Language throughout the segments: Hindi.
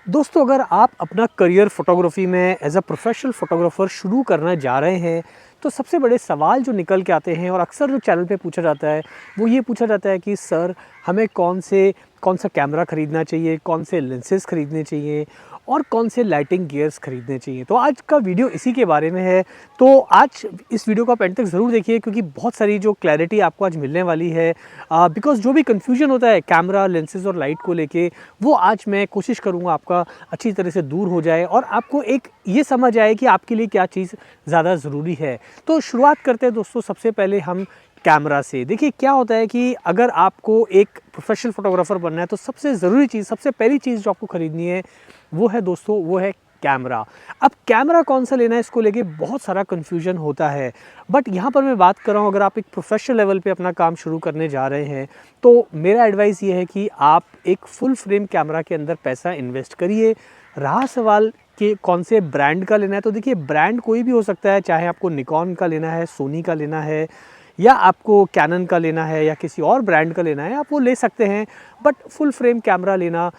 दोस्तों, अगर आप अपना करियर फ़ोटोग्राफ़ी में एज़ अ प्रोफ़ेशनल फ़ोटोग्राफ़र शुरू करना जा रहे हैं, तो सबसे बड़े सवाल जो निकल के आते हैं और अक्सर जो चैनल पे पूछा जाता है, वो ये पूछा जाता है कि सर, हमें कौन सा कैमरा ख़रीदना चाहिए, कौन से लेंसेज़ ख़रीदने चाहिए और कौन से लाइटिंग गियर्स ख़रीदने चाहिए। तो आज का वीडियो इसी के बारे में है। तो आज इस वीडियो को आप एंड तक ज़रूर देखिए, क्योंकि बहुत सारी जो क्लैरिटी आपको आज मिलने वाली है। बिकॉज़ जो भी कन्फ्यूजन होता है कैमरा, लेंसेज़ और लाइट को लेके, वो आज मैं कोशिश करूँगा आपका अच्छी तरह से दूर हो जाए और आपको एक ये समझ आए कि आपके लिए क्या चीज़ ज़्यादा ज़रूरी है। तो शुरुआत करते हैं दोस्तों, सबसे पहले हम कैमरा से। देखिए, क्या होता है कि अगर आपको एक प्रोफेशनल फ़ोटोग्राफ़र बनना है, तो सबसे ज़रूरी चीज़, सबसे पहली चीज़ जो आपको ख़रीदनी है, वो है दोस्तों, वो है कैमरा। अब कैमरा कौन सा लेना है, इसको लेके बहुत सारा कन्फ्यूजन होता है। बट यहाँ पर मैं बात कर रहा हूँ, अगर आप एक प्रोफेशनल लेवल पे अपना काम शुरू करने जा रहे हैं, तो मेरा एडवाइस ये है कि आप एक फुल फ्रेम कैमरा के अंदर पैसा इन्वेस्ट करिए। रहा सवाल कि कौन से ब्रांड का लेना है, तो देखिए, ब्रांड कोई भी हो सकता है, चाहे आपको निकॉन का लेना है, सोनी का लेना है, या आपको कैनन का लेना है, या किसी और ब्रांड का लेना है, आप वो ले सकते हैं। बट फुल फ्रेम कैमरा लेना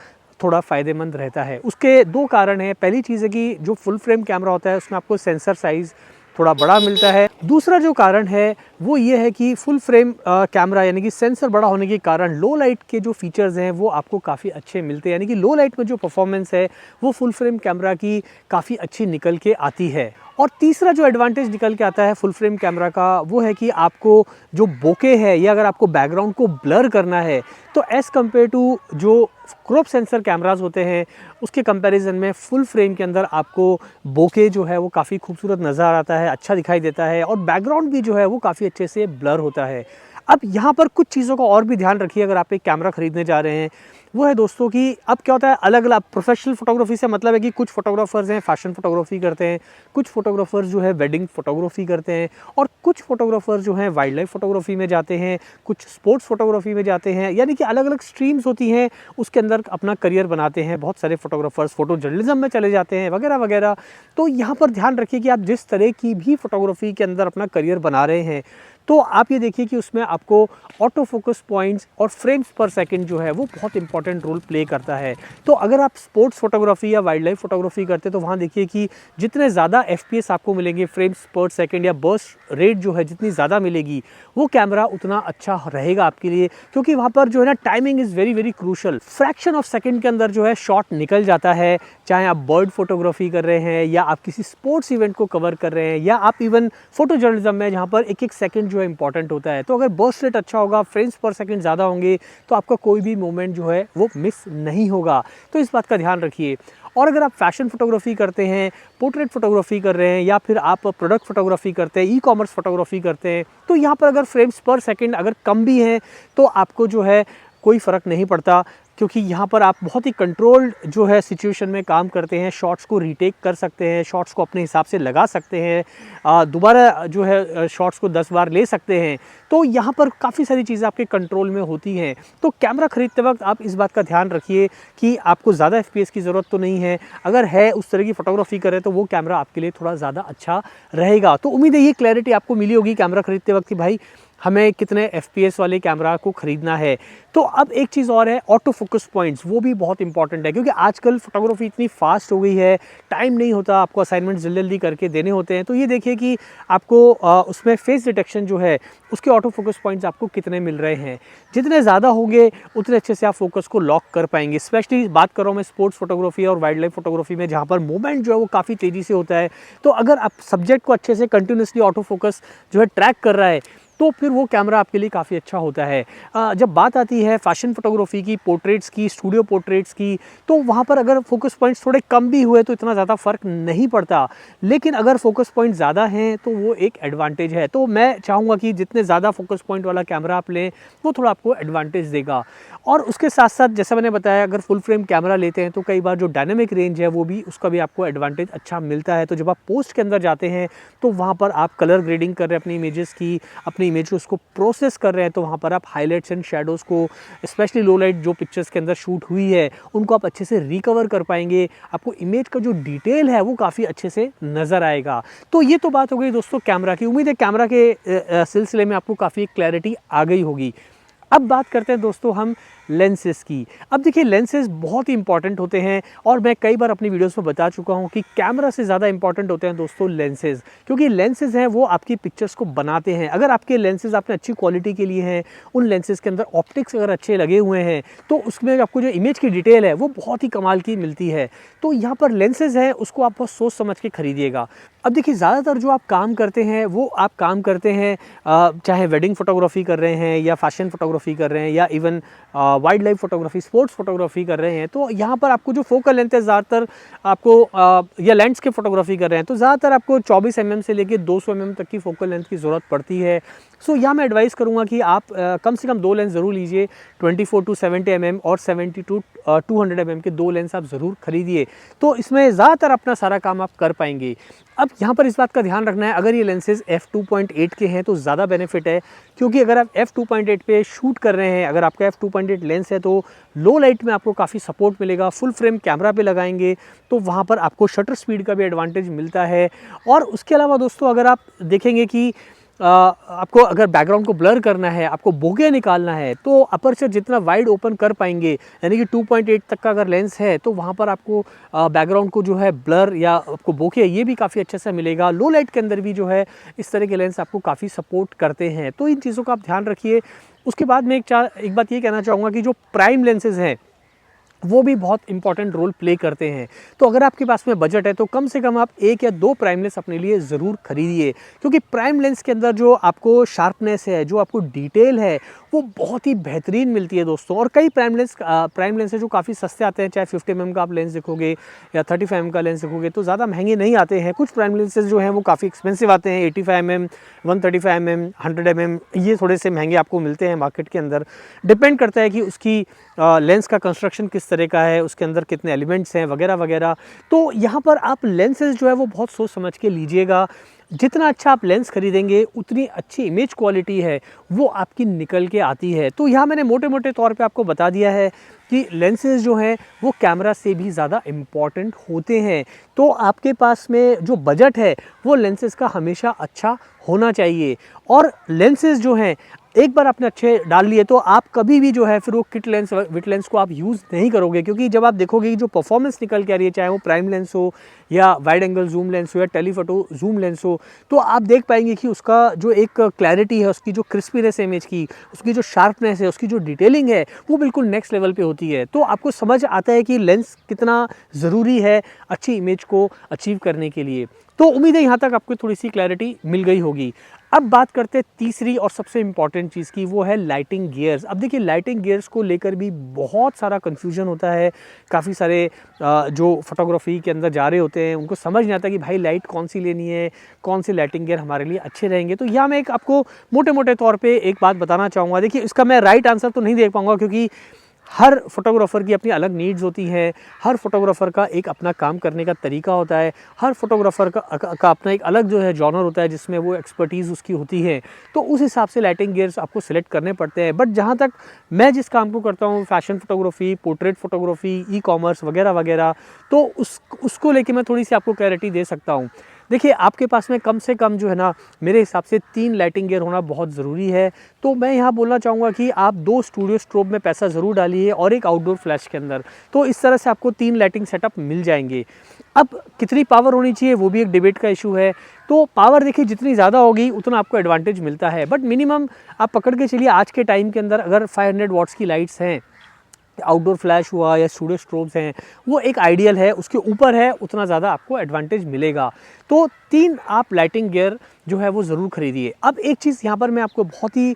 थोड़ा फ़ायदेमंद रहता है। उसके 2 कारण हैं। पहली चीज़ है कि जो फुल फ्रेम कैमरा होता है, उसमें आपको सेंसर साइज़ थोड़ा बड़ा मिलता है। दूसरा जो कारण है, वो ये है कि फुल फ्रेम कैमरा यानी कि सेंसर बड़ा होने के कारण लो लाइट के जो फीचर्स हैं, वो आपको काफ़ी अच्छे मिलते हैं। यानी कि लो लाइट में जो परफॉर्मेंस है, वो फुल फ्रेम कैमरा की काफ़ी अच्छी निकल के आती है। और तीसरा जो एडवांटेज निकल के आता है फुल फ्रेम कैमरा का, वो है कि आपको जो बोके है, या अगर आपको बैकग्राउंड को ब्लर करना है, तो एज़ कम्पेयर टू जो क्रॉप सेंसर कैमरास होते हैं, उसके कंपैरिजन में फुल फ्रेम के अंदर आपको बोके जो है वो काफ़ी खूबसूरत नज़र आता है, अच्छा दिखाई देता है, और बैकग्राउंड भी जो है वो काफ़ी अच्छे से ब्लर होता है। अब यहाँ पर कुछ चीज़ों का और भी ध्यान रखिए अगर आप एक कैमरा खरीदने जा रहे हैं। वो है दोस्तों कि अब क्या होता है, अलग-अलग प्रोफेशनल फ़ोटोग्राफ़ी से मतलब है कि कुछ फ़ोटोग्राफ़र्स हैं फैशन फ़ोटोग्राफ़ी करते हैं, कुछ फ़ोटोग्राफ़र्स जो है वेडिंग फ़ोटोग्राफ़ी करते हैं, और कुछ फ़ोटोग्राफ़र्स जो हैं वाइल्ड लाइफ़ फ़ोटोग्राफ़ी में जाते हैं, कुछ स्पोर्ट्स फ़ोटोग्राफ़ी में जाते हैं। यानी कि अलग-अलग स्ट्रीम्स होती हैं, उसके अंदर अपना करियर बनाते हैं। बहुत सारे फ़ोटोग्राफ़र्स फ़ोटो जर्नलिज़्म में चले जाते हैं, वगैरह-वगैरह। तो यहाँ पर ध्यान रखिए कि आप जिस तरह की भी फ़ोटोग्राफ़ी के अंदर अपना करियर बना रहे हैं, तो आप ये देखिए कि उसमें आपको ऑटो फोकस पॉइंट्स और फ्रेम्स पर सेकंड जो है वो बहुत इंपॉर्टेंट रोल प्ले करता है। तो अगर आप स्पोर्ट्स फोटोग्राफी या वाइल्ड लाइफ फोटोग्राफी करते हैं, तो वहाँ देखिए कि जितने ज़्यादा एफपीएस आपको मिलेंगे, फ्रेम्स पर सेकंड या बर्स्ट रेट जो है जितनी ज़्यादा मिलेगी, वो कैमरा उतना अच्छा रहेगा आपके लिए, क्योंकि वहाँ पर जो है ना, timing is very very crucial. Fraction of second के अंदर जो है शॉट निकल जाता है, चाहे आप बर्ड फोटोग्राफी कर रहे हैं, या आप किसी स्पोर्ट्स इवेंट को कवर कर रहे हैं, या आप इवन फोटो जर्नलिज्म में, जहाँ पर एक एक सेकंड जो है इंपॉर्टेंट होता है। तो अगर बर्स्ट रेट अच्छा होगा, फ्रेम्स पर सेकंड ज़्यादा होंगे, तो आपका कोई भी मोमेंट जो है वो मिस नहीं होगा। तो इस बात का ध्यान रखिए। और अगर आप फैशन फोटोग्राफी करते हैं, पोर्ट्रेट फोटोग्राफी कर रहे हैं, या फिर आप प्रोडक्ट फोटोग्राफी करते हैं, ई कॉमर्स फोटोग्राफी करते हैं, तो यहाँ पर अगर फ्रेम्स पर सेकंड अगर कम भी हैं, तो आपको जो है कोई फ़र्क नहीं पड़ता, क्योंकि यहाँ पर आप बहुत ही कंट्रोल्ड जो है सिचुएशन में काम करते हैं। शॉट्स को रीटेक कर सकते हैं, शॉट्स को अपने हिसाब से लगा सकते हैं, दोबारा जो है शॉट्स को 10 बार ले सकते हैं। तो यहाँ पर काफ़ी सारी चीज़ें आपके कंट्रोल में होती हैं। तो कैमरा खरीदते वक्त आप इस बात का ध्यान रखिए कि आपको ज़्यादा एफपीएस की ज़रूरत तो नहीं है। अगर है, उस तरह की फ़ोटोग्राफी करें, तो वो कैमरा आपके लिए थोड़ा ज़्यादा अच्छा रहेगा। तो उम्मीद है ये क्लैरिटी आपको मिली होगी कैमरा खरीदते वक्त कि भाई हमें कितने एफपीएस वाले कैमरा को ख़रीदना है। तो अब एक चीज़ और है, ऑटो फोकस पॉइंट्स, वो भी बहुत इंपॉर्टेंट है, क्योंकि आजकल फोटोग्राफी इतनी फास्ट हो गई है, टाइम नहीं होता, आपको असाइनमेंट जल्दी करके देने होते हैं। तो ये देखिए कि आपको उसमें फेस डिटेक्शन जो है, उसके ऑटो फोकस पॉइंट्स आपको कितने मिल रहे हैं। जितने ज़्यादा होंगे, उतने अच्छे से आप फोकस को लॉक कर पाएंगे। स्पेशली बात कर रहा हूँ मैं स्पोर्ट्स फोटोग्राफी और वाइल्ड लाइफ फोटोग्राफी में, जहाँ पर मूवमेंट जो है वो काफ़ी तेज़ी से होता है। तो अगर आप सब्जेक्ट को अच्छे से कंटिन्यूसली ऑटो फोकस जो है ट्रैक कर रहा है, तो फिर वो कैमरा आपके लिए काफ़ी अच्छा होता है। जब बात आती है फैशन फोटोग्राफी की, पोर्ट्रेट्स की, स्टूडियो पोर्ट्रेट्स की, तो वहाँ पर अगर फोकस पॉइंट्स थोड़े कम भी हुए, तो इतना ज़्यादा फ़र्क नहीं पड़ता। लेकिन अगर फोकस पॉइंट ज़्यादा हैं, तो वो एक एडवांटेज है। तो मैं चाहूँगा कि जितने ज़्यादा फोकस पॉइंट वाला कैमरा आप लें, वो थोड़ा आपको एडवांटेज देगा। और उसके साथ साथ, जैसा मैंने बताया, अगर फुल फ्रेम कैमरा लेते हैं, तो कई बार जो डायनेमिक रेंज है, वो भी, उसका भी आपको एडवांटेज अच्छा मिलता है। तो जब आप पोस्ट के अंदर जाते हैं, तो वहाँ पर आप कलर ग्रेडिंग कर रहे हैं अपनी इमेजेस की, अपनी इमेज को उसको प्रोसेस कर रहे हैं, तो वहाँ पर आप हाइलाइट्स एंड शैडोज़ को, स्पेशली लो लाइट जो पिक्चर्स के अंदर शूट हुई है, उनको आप अच्छे से रिकवर कर पाएंगे। आपको इमेज का जो डिटेल है, वो काफ़ी अच्छे से नज़र आएगा। तो ये तो बात हो गई दोस्तों कैमरा की। उम्मीद है कैमरा के सिलसिले में आपको काफ़ी क्लैरिटी आ गई होगी। अब बात करते हैं दोस्तों हम लेंसेज की। अब देखिए लेंसेज बहुत ही इंपॉर्टेंट होते हैं और मैं कई बार अपनी वीडियोस में बता चुका हूँ कि कैमरा से ज़्यादा इंपॉर्टेंट होते हैं दोस्तों लेंसेज, क्योंकि लेंसेज हैं वो आपकी पिक्चर्स को बनाते हैं। अगर आपके लेंसेज आपने अच्छी क्वालिटी के लिए हैं, उन लेंसेज के अंदर ऑप्टिक्स अगर अच्छे लगे हुए हैं तो उसमें आपको जो इमेज की डिटेल है वो बहुत ही कमाल की मिलती है। तो यहाँ पर लेंसेज है उसको आप बहुत सोच समझ के खरीदिएगा। अब देखिए ज़्यादातर जो आप काम करते हैं वो आप काम करते हैं चाहे वेडिंग फोटोग्राफी कर रहे हैं या फैशन फोटोग्राफी कर रहे हैं या even wild life photography, sports photography कर रहे हैं, तो यहाँ पर आपको जो फोकल लेंथ है ज़्यादातर आपको या लैंडस्केप फोटोग्राफी कर रहे हैं तो ज़्यादातर आपको 24 mm से लेकर 200 mm तक की फोकल लेंथ की ज़रूरत पड़ती है। सो यहाँ मैं एडवाइस करूँगा कि आप कम से कम 2 लेंस ज़रूर लीजिए, 24 to 70 mm और 70 to 200 mm के 2 लेंस आप ज़रूर खरीदिए, तो इसमें ज़्यादातर अपना सारा काम आप कर पाएंगे। अब यहाँ पर इस बात का ध्यान रखना है, अगर ये लेंसेज f2.8 के हैं तो ज़्यादा बेनिफिट है, क्योंकि अगर आप f2.8 पे शूट कर रहे हैं, अगर आपका f2.8 लेंस है तो लो लाइट में आपको काफ़ी सपोर्ट मिलेगा। फुल फ्रेम कैमरा पे लगाएंगे तो वहाँ पर आपको शटर स्पीड का भी एडवांटेज मिलता है। और उसके अलावा दोस्तों अगर आप देखेंगे कि आपको अगर बैकग्राउंड को ब्लर करना है, आपको बोगे निकालना है, तो अपर्चर जितना वाइड ओपन कर पाएंगे, यानी कि 2.8 तक का अगर लेंस है तो वहाँ पर आपको बैकग्राउंड को जो है ब्लर या आपको बोके ये भी काफ़ी अच्छे से मिलेगा। लो लाइट के अंदर भी जो है इस तरह के लेंस आपको काफ़ी सपोर्ट करते हैं, तो इन चीज़ों का आप ध्यान रखिए। उसके बाद मैं एक बात ये कहना चाहूँगा कि जो प्राइम लेंसेज हैं वो भी बहुत इंपॉर्टेंट रोल प्ले करते हैं। तो अगर आपके पास में बजट है तो कम से कम आप 1 या 2 प्राइम लेंस अपने लिए ज़रूर खरीदिए, क्योंकि प्राइम लेंस के अंदर जो आपको शार्पनेस है, जो आपको डिटेल है, वो बहुत ही बेहतरीन मिलती है दोस्तों। और कई प्राइम लेंस है जो काफ़ी सस्ते आते हैं, चाहे 50 mm का आप लेंस देखोगे या 35 mm का लेंस देखोगे तो ज़्यादा महंगे नहीं आते हैं। कुछ प्राइम लेंसेज जो हैं वो काफ़ी एक्सपेंसिव आते हैं, 85 mm, 135 mm, 100 mm, ये थोड़े से महंगे आपको मिलते हैं मार्केट के अंदर। डिपेंड करता है कि उसकी लेंस का कंस्ट्रक्शन किस तरह का है, उसके अंदर कितने एलिमेंट्स हैं वगैरह वगैरह। तो यहाँ पर आप लेंसेज जो है वो बहुत सोच समझ के लीजिएगा। जितना अच्छा आप लेंस खरीदेंगे उतनी अच्छी इमेज क्वालिटी है वो आपकी निकल के आती है। तो यहाँ मैंने मोटे मोटे तौर पे आपको बता दिया है कि लेंसेज जो हैं वो कैमरा से भी ज़्यादा इम्पॉर्टेंट होते हैं। तो आपके पास में जो बजट है वो लेंसेज का हमेशा अच्छा होना चाहिए। और लेंसेज जो हैं एक बार आपने अच्छे डाल लिए तो आप कभी भी जो है फिर वो किट लेंस विट लेंस को आप यूज़ नहीं करोगे, क्योंकि जब आप देखोगे कि जो परफॉर्मेंस निकल के आ रही है, चाहे वो प्राइम लेंस हो या वाइड एंगल जूम लेंस हो या टेलीफोटो जूम लेंस हो, तो आप देख पाएंगे कि उसका जो एक क्लैरिटी है, उसकी जो क्रिस्पीनेस है इमेज की, उसकी जो शार्पनेस है, उसकी जो डिटेलिंग है वो बिल्कुल नेक्स्ट लेवल पे होती है। तो आपको समझ आता है कि लेंस कितना ज़रूरी है अच्छी इमेज को अचीव करने के लिए। तो उम्मीद है यहाँ तक आपको थोड़ी सी क्लैरिटी मिल गई होगी। अब बात करते हैं तीसरी और सबसे इम्पॉर्टेंट चीज़ की, वो है लाइटिंग गियर्स। अब देखिए लाइटिंग गियर्स को लेकर भी बहुत सारा कन्फ्यूजन होता है। काफ़ी सारे जो फोटोग्राफी के अंदर जा रहे होते हैं उनको समझ नहीं आता कि भाई लाइट कौन सी लेनी है, कौन से लाइटिंग गियर हमारे लिए अच्छे रहेंगे। तो यहाँ मैं एक आपको मोटे मोटे तौर पर एक बात बताना चाहूँगा। देखिए इसका मैं राइट आंसर तो नहीं दे पाऊँगा, क्योंकि हर फोटोग्राफ़र की अपनी अलग नीड्स होती हैं, हर फोटोग्राफ़र का एक अपना काम करने का तरीका होता है, हर फोटोग्राफ़र का अपना एक अलग जो है जॉनर होता है जिसमें वो एक्सपर्टीज़ उसकी होती है। तो उस हिसाब से लाइटिंग गियर्स आपको सिलेक्ट करने पड़ते हैं। बट जहाँ तक मैं जिस काम को करता हूँ, fashion photography, portrait photography, e commerce वगैरह वगैरह, तो उसको लेके मैं थोड़ी सी आपको क्लैरिटी दे सकता हूँ। देखिए आपके पास में कम से कम जो है ना, मेरे हिसाब से 3 लाइटिंग गियर होना बहुत ज़रूरी है। तो मैं यहाँ बोलना चाहूँगा कि आप 2 स्टूडियो स्ट्रोब में पैसा ज़रूर डालिए और एक आउटडोर फ्लैश के अंदर, तो इस तरह से आपको 3 लाइटिंग सेटअप मिल जाएंगे। अब कितनी पावर होनी चाहिए वो भी एक डिबेट का इशू है। तो पावर देखिए जितनी ज़्यादा होगी उतना आपको एडवांटेज मिलता है, बट मिनिमम आप पकड़ के चलिए आज के टाइम के अंदर अगर 500 वाट्स की लाइट्स हैं, आउटडोर फ्लैश हुआ या स्टूडियो स्ट्रोब्स हैं, वो एक आइडियल है, उसके ऊपर है उतना ज़्यादा आपको एडवांटेज मिलेगा। तो 3 आप लाइटिंग गियर जो है वो ज़रूर खरीदिए। अब एक चीज़ यहाँ पर मैं आपको बहुत ही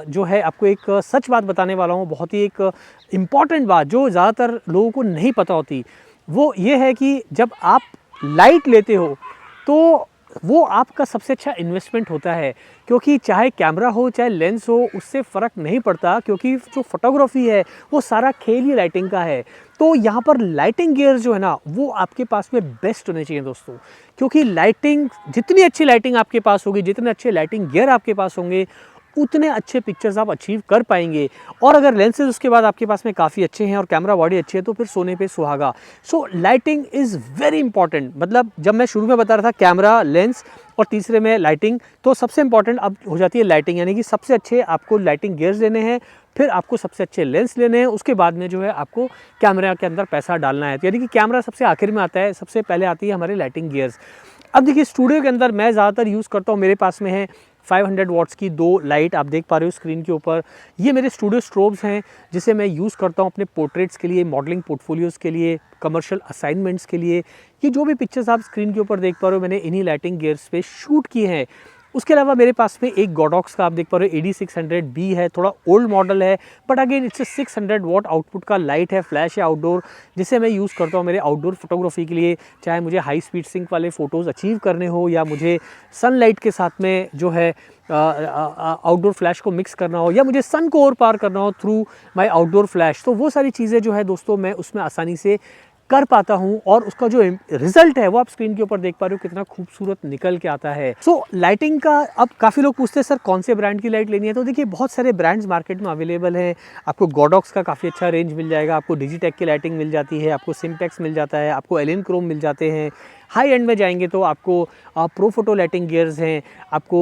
जो है आपको एक सच बात बताने वाला हूँ, बहुत ही एक इम्पॉर्टेंट बात जो ज़्यादातर लोगों को नहीं पता होती, वो ये है कि जब आप लाइट लेते हो तो वो आपका सबसे अच्छा इन्वेस्टमेंट होता है, क्योंकि चाहे कैमरा हो चाहे लेंस हो उससे फ़र्क नहीं पड़ता, क्योंकि जो फोटोग्राफी है वो सारा खेल ही लाइटिंग का है। तो यहाँ पर लाइटिंग गियर जो है ना वो आपके पास में बेस्ट होने चाहिए दोस्तों, क्योंकि लाइटिंग जितनी अच्छी लाइटिंग आपके पास होगी, जितने अच्छे लाइटिंग गियर आपके पास होंगे, उतने अच्छे पिक्चर्स आप अचीव कर पाएंगे। और अगर लेंसेज उसके बाद आपके पास में काफ़ी अच्छे हैं और कैमरा बॉडी अच्छी है तो फिर सोने पे सुहागा। सो लाइटिंग इज़ वेरी इंपॉर्टेंट। मतलब जब मैं शुरू में बता रहा था कैमरा, लेंस और तीसरे में लाइटिंग, तो सबसे इंपॉर्टेंट अब हो जाती है लाइटिंग। यानी कि सबसे अच्छे आपको लाइटिंग गियर्स लेने हैं, फिर आपको सबसे अच्छे लेंस लेने हैं, उसके बाद में जो है आपको कैमरा के अंदर पैसा डालना है। तो यानी कि कैमरा सबसे आखिर में आता है, सबसे पहले आती है हमारे लाइटिंग गियर्स। अब देखिए स्टूडियो के अंदर मैं ज़्यादातर यूज़ करता हूँ, मेरे पास में है 500 वॉट्स की 2 लाइट, आप देख पा रहे हो स्क्रीन के ऊपर। ये मेरे स्टूडियो स्ट्रोब्स हैं जिसे मैं यूज़ करता हूँ अपने पोर्ट्रेट्स के लिए, मॉडलिंग पोर्टफोलियोज़ के लिए, कमर्शियल असाइनमेंट्स के लिए। ये जो भी पिक्चर्स आप स्क्रीन के ऊपर देख पा रहे हो मैंने इन्हीं लाइटिंग गियर्स पे शूट किए हैं। उसके अलावा मेरे पास में एक गोडॉक्स का आप देख पा रहे हो AD600B है, थोड़ा ओल्ड मॉडल है but again it's 600 what output का लाइट है, फ्लैश है आउटडोर, जिसे मैं यूज़ करता हूँ मेरे आउटडोर फोटोग्राफी के लिए। चाहे मुझे हाई स्पीड सिंक वाले फ़ोटोज़ अचीव करने हो या मुझे सनलाइट के साथ में जो है आउटडोर फ्लैश को मिक्स करना हो, या मुझे सन को और पार करना हो थ्रू माय आउटडोर फ्लैश, तो वो सारी चीज़ें जो है दोस्तों मैं उसमें आसानी से कर पाता हूँ। और उसका जो रिजल्ट है वो आप स्क्रीन के ऊपर देख पा रहे हो कितना खूबसूरत निकल के आता है। सो लाइटिंग का अब काफ़ी लोग पूछते हैं सर कौन से ब्रांड की लाइट लेनी है, तो देखिए बहुत सारे ब्रांड्स मार्केट में अवेलेबल हैं। आपको गोडॉक्स का काफ़ी अच्छा रेंज मिल जाएगा, आपको डिजिटेक की लाइटिंग मिल जाती है, आपको सिम्टेक्स मिल जाता है, आपको एलिन क्रोम मिल जाते हैं। हाई एंड में जाएंगे तो आपको प्रो फोटो लाइटिंग गियर्स हैं, आपको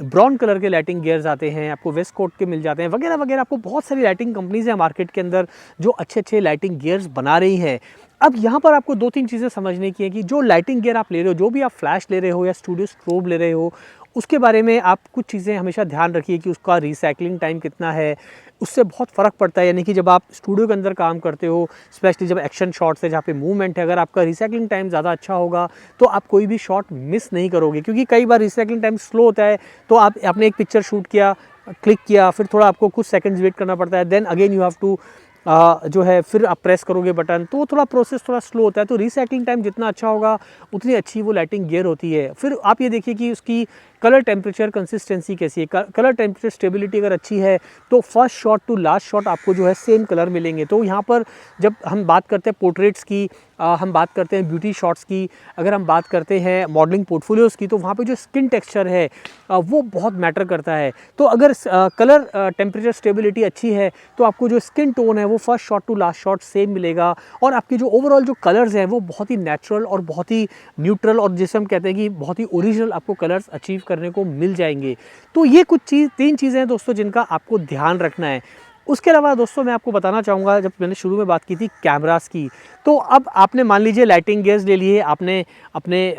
ब्राउन कलर के लाइटिंग गियर्स आते हैं, आपको वेस्ट कोट के मिल जाते हैं, वगैरह वगैरह। आपको बहुत सारी लाइटिंग कंपनीज हैं मार्केट के अंदर जो अच्छे अच्छे लाइटिंग गियर्स बना रही हैं। अब यहाँ पर आपको 2-3 चीज़ें समझने की है कि जो लाइटिंग गियर आप ले रहे हो, जो भी आप फ्लैश ले रहे हो या स्टूडियो स्ट्रोब ले रहे हो, उसके बारे में आप कुछ चीज़ें हमेशा ध्यान रखिए कि उसका रिसाइकलिंग टाइम कितना है। उससे बहुत फ़र्क पड़ता है। यानी कि जब आप स्टूडियो के अंदर काम करते हो, स्पेशली जब एक्शन शॉट्स है जहाँ पे मूवमेंट है, अगर आपका रिसाइकलिंग टाइम ज़्यादा अच्छा होगा तो आप कोई भी शॉट मिस नहीं करोगे। क्योंकि कई बार रिसाइकलिंग टाइम स्लो होता है, तो आपने एक पिक्चर शूट किया, क्लिक किया, फिर थोड़ा आपको कुछ सेकंड्स वेट करना पड़ता है, then again you have to जो है फिर आप प्रेस करोगे बटन, तो थोड़ा प्रोसेस थोड़ा स्लो होता है। तो रिसाइकलिंग टाइम जितना अच्छा होगा उतनी अच्छी वो लाइटिंग गियर होती है। फिर आप ये देखिए कि उसकी कलर टेम्परेचर कंसिस्टेंसी कैसी है, कलर टेम्परेचर स्टेबिलिटी अगर अच्छी है तो first shot to last shot आपको जो है सेम कलर मिलेंगे। तो यहाँ पर जब हम बात करते हैं पोर्ट्रेट्स की, हम बात करते हैं ब्यूटी शॉट्स की, अगर हम बात करते हैं मॉडलिंग पोर्टफोलियोज़ की, तो वहाँ पे जो स्किन टेक्सचर है वो बहुत मैटर करता है। तो अगर कलर टेम्परेचर स्टेबिलिटी अच्छी है तो आपको जो स्किन टोन है वो first shot to last shot same मिलेगा, और आपके जो ओवरऑल जो कलर्स हैं वो बहुत ही नेचुरल और बहुत ही न्यूट्रल, और जिसे हम कहते हैं कि बहुत ही ओरिजिनल आपको कलर्स अचीव करने को मिल जाएंगे। तो ये कुछ 3 चीज़ें हैं दोस्तों जिनका आपको ध्यान रखना है। उसके अलावा दोस्तों मैं आपको बताना चाहूँगा, जब मैंने शुरू में बात की थी कैमरास की, तो अब आपने मान लीजिए लाइटिंग गियर्स ले लिए, आपने अपने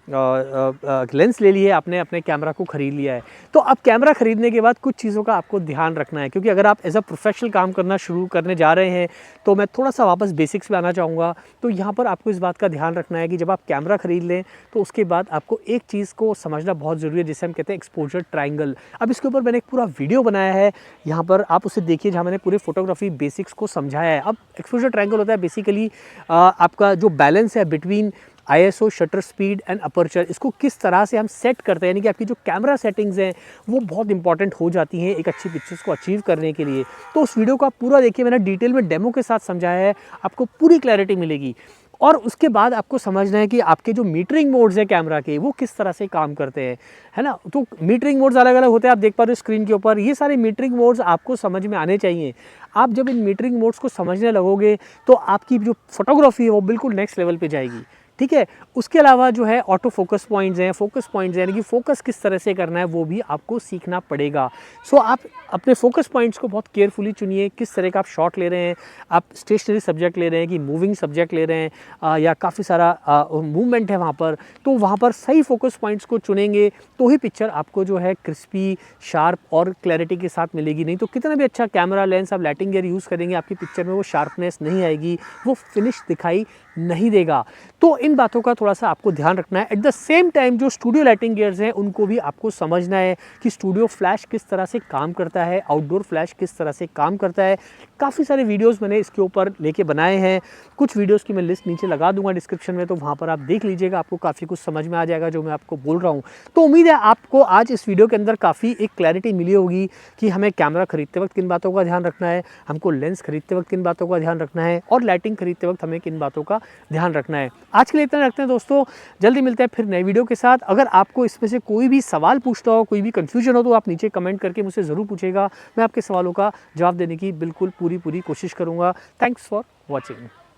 लेंस ले लिए, आपने अपने कैमरा को ख़रीद लिया है। तो अब कैमरा ख़रीदने के बाद कुछ चीज़ों का आपको ध्यान रखना है, क्योंकि अगर आप एज अ प्रोफेशनल काम करना शुरू करने जा रहे हैं तो मैं थोड़ा सा वापस बेसिक्स पे आना चाहूँगा। तो यहाँ पर आपको इस बात का ध्यान रखना है कि जब आप कैमरा ख़रीद लें तो उसके बाद आपको एक चीज़ को समझना बहुत ज़रूरी है, जिसे हम कहते हैं एक्सपोजर ट्रायंगल। अब इसके ऊपर मैंने एक पूरा वीडियो बनाया है, यहाँ पर आप उसे देखिए, जहाँ मैंने पूरे फोटोग्राफी बेसिक्स को समझाया है। अब एक्सपोजर ट्रायंगल होता है बेसिकली आपका जो बैलेंस है between ISO, shutter speed and aperture, इसको किस तरह से हम सेट करते हैं, यानी कि आपकी जो कैमरा सेटिंग्स हैं वो बहुत इंपॉर्टेंट हो जाती हैं एक अच्छी पिक्चर्स को अचीव करने के लिए। तो उस वीडियो को आप पूरा देखिए, मैंने डिटेल में डेमो के साथ समझाया है, आपको पूरी क्लैरिटी मिलेगी। और उसके बाद आपको समझना है कि आपके जो मीटरिंग मोड्स हैं कैमरा के, वो किस तरह से काम करते हैं, है ना। तो मीटरिंग मोड्स अलग अलग होते हैं, आप देख पा रहे हो स्क्रीन के ऊपर। ये सारे मीटरिंग मोड्स आपको समझ में आने चाहिए। आप जब इन मीटरिंग मोड्स को समझने लगोगे तो आपकी जो फोटोग्राफी है वो बिल्कुल नेक्स्ट लेवल पे जाएगी, ठीक है। उसके अलावा जो है ऑटो फोकस पॉइंट्स हैं, फोकस पॉइंट्स हैं, यानी कि फोकस किस तरह से करना है वो भी आपको सीखना पड़ेगा। सो आप अपने फोकस पॉइंट्स को बहुत केयरफुली चुनिए, किस तरह का आप शॉट ले रहे हैं, आप स्टेशनरी सब्जेक्ट ले रहे हैं कि मूविंग सब्जेक्ट ले रहे हैं, या काफ़ी सारा मूवमेंट है वहाँ पर, तो वहाँ पर सही फोकस पॉइंट्स को चुनेंगे तो ही पिक्चर आपको जो है क्रिस्पी, शार्प और क्लैरिटी के साथ मिलेगी। नहीं तो कितना भी अच्छा कैमरा लेंस आप लाइटिंग गियर यूज़ करेंगे, आपकी पिक्चर में वो शार्पनेस नहीं आएगी, वो फिनिश दिखाई नहीं देगा। तो इन बातों का थोड़ा सा आपको ध्यान रखना है। एट द सेम टाइम जो स्टूडियो लाइटिंग गियर्स हैं उनको भी आपको समझना है कि स्टूडियो फ्लैश किस तरह से काम करता है, आउटडोर फ्लैश किस तरह से काम करता है। काफ़ी सारे वीडियोस मैंने इसके ऊपर लेके बनाए हैं, कुछ वीडियोस की मैं लिस्ट नीचे लगा दूंगा डिस्क्रिप्शन में, तो वहाँ पर आप देख लीजिएगा, आपको काफ़ी कुछ समझ में आ जाएगा जो मैं आपको बोल रहा हूँ। तो उम्मीद है आपको आज इस वीडियो के अंदर काफ़ी एक क्लैरिटी मिली होगी कि हमें कैमरा खरीदते वक्त किन बातों का ध्यान रखना है, हमको लेंस खरीदते वक्त किन बातों का ध्यान रखना है, और लाइटिंग खरीदते वक्त हमें किन बातों का ध्यान रखना है। आज के के लिए इतना रखते हैं दोस्तों, जल्दी मिलते हैं फिर नए वीडियो के साथ। अगर आपको इसमें से कोई भी सवाल पूछता हो, कोई भी कन्फ्यूजन हो, तो आप नीचे कमेंट करके मुझसे ज़रूर पूछेगा। मैं आपके सवालों का जवाब देने की बिल्कुल पूरी कोशिश करूँगा। Thanks for watching.